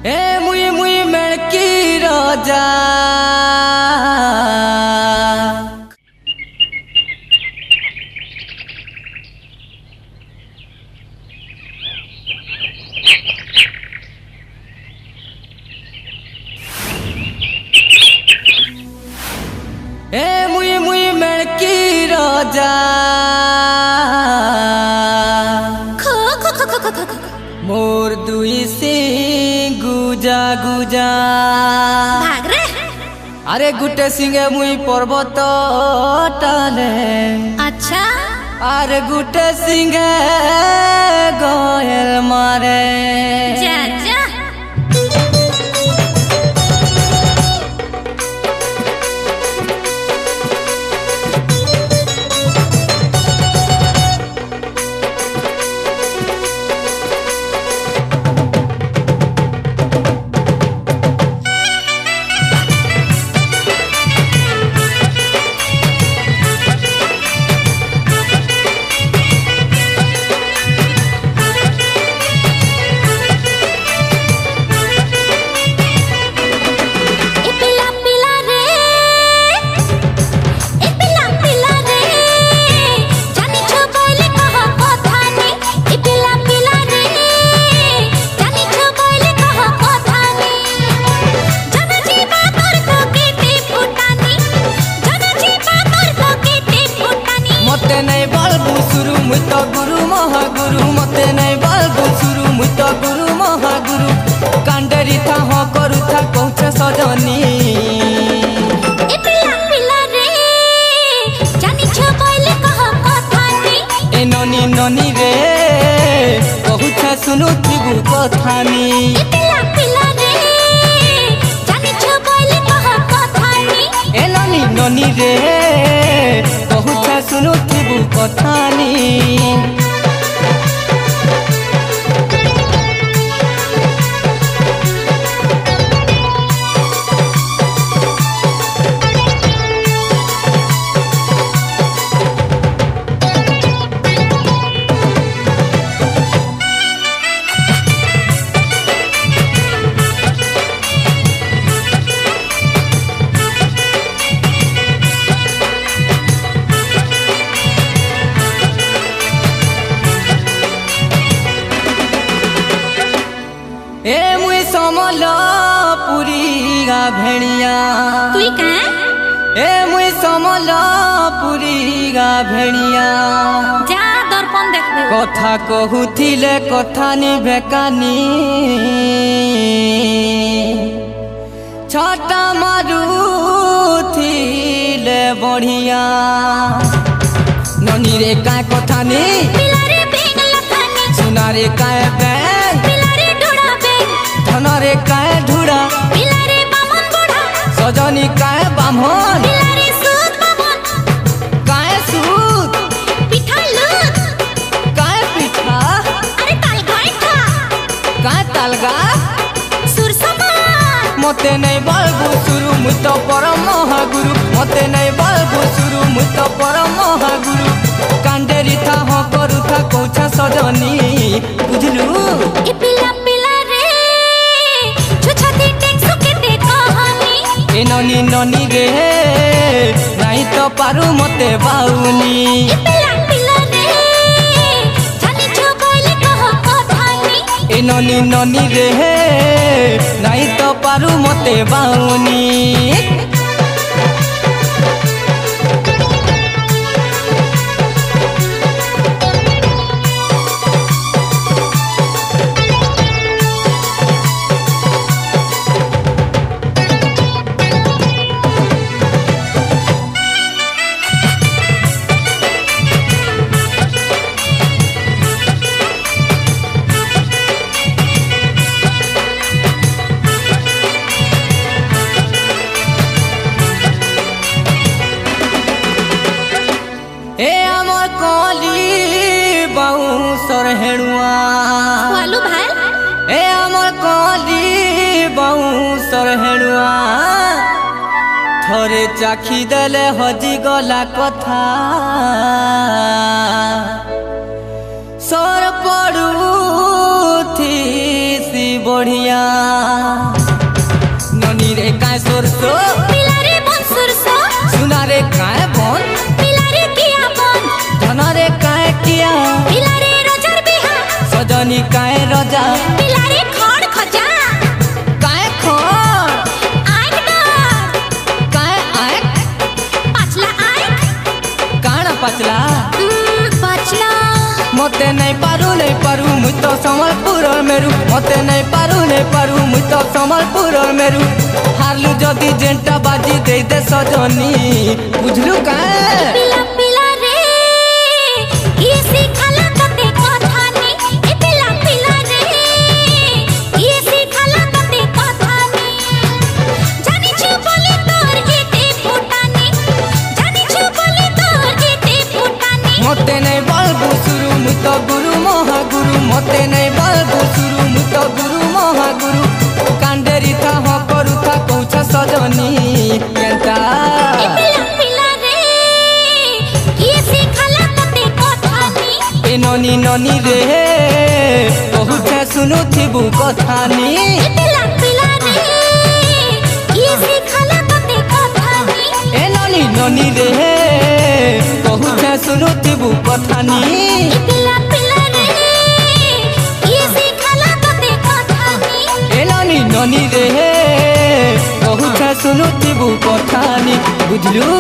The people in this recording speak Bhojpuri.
ए मुई मुई मेड़की रोजा ए मुई मुई मेड़की रोजा मोर दुई सिंह गुजा गुजा भाग रे। अरे गुटे सिंगे मुई पर्वत टाले अच्छा अरे गुटे सिंगे गोयल मारे जा जा। मते नहीं बालबू शुरू मुई तो गुरु महागुरु मते नहीं बालबू शुरू मुई तो गुरु महागुरु कांडेरी था हो करू था पहुँचे सजनी ए पिला पिला रे जानी छ बोले कह कथानी ए ननी ननी रे पहुँचे सुनु थिबु कथानी ए पिला पिला रे जानी छ बोले कह कथानी ए ननी ननी रे पहुँचे सुनु थिबु कथानी ए मुई समलपुरी गा भेड़िया तुई का ए मुई समलपुरी गा भेड़िया जा दर्पण देखबे कथा कहूथिले कथा निभे कानी छटा मारुथिले बढ़िया ननी रे काय कथा नी पिला रे बेंग लखानी सुना रे काय बैग पिला रे ढोड़ा बेंग धन रे काय ढूढ़ा पिला रे बामन बूढ़ा सजनी काय बामन पिला रे सूत बामन काय सूत पिठा लूत काय पिठा अरे ताल गाइठा काय तालगा सुर समान मते नहीं बालबू शुरू मुई तो परम महागुरु मते नहीं बालबू शुरू मुई तो परम महागुरु कांडेरी था हो करू था कौछा सजनी बुझलू ए पिला पिला रे छुछाती टेक सुकेते कहानी ए ननी ननी रे नहीं तो पारू मते बाउनी ए पिला पिला रे जानी छ बोले कह कथानी ए ननी ननी रे नहीं तो पारू मते बाउनी ए अमर कली बाउंसर हेड़ुआ वालू भाई ए अमर कली बाउंसर हेड़ुआ थरे चाखी देले हजी गला कथा सर पड़ू थी सी बढ़िया काए रजा पिलारे खड़ खजा काए खोर आइक डर काए आए पाचला आइक काना पचला पाचला मते नहीं पारू मुई तो संबलपुर मेरू मते नहीं पारू मुई तो संबलपुर मेरू हारलू जदी जेंटा बाजी दे दे सजनी बुझलू काए पिला पिला रे ये सिखाला तते कथानी ए पिला पिला रे ये सिखाला तते कथानी जानी छु बोले तोर एते फुटानी जानी छु बोले तोर एते फुटानी मते नहीं बलबू शुरू मुई तो गुरु महागुरु मते नहीं बलबू शुरू मुई तो गुरु महागुरु कांडेरी था हो करू था कौछ सजनी केंता ए पिला पिला रे ये सिखाला तते कथानी ए ननी ननी रे बहुत सुनु थिबू कथानी ए पिला पिला रे ये सिखाला तते कथानी ए ननी ननी रे बहुत सुनु थिबू कथानी पिला पिला रे ये सिखाला तते कथानी ए ननी ननी रे बहुत सुनु थिबू कथानी बुझलू।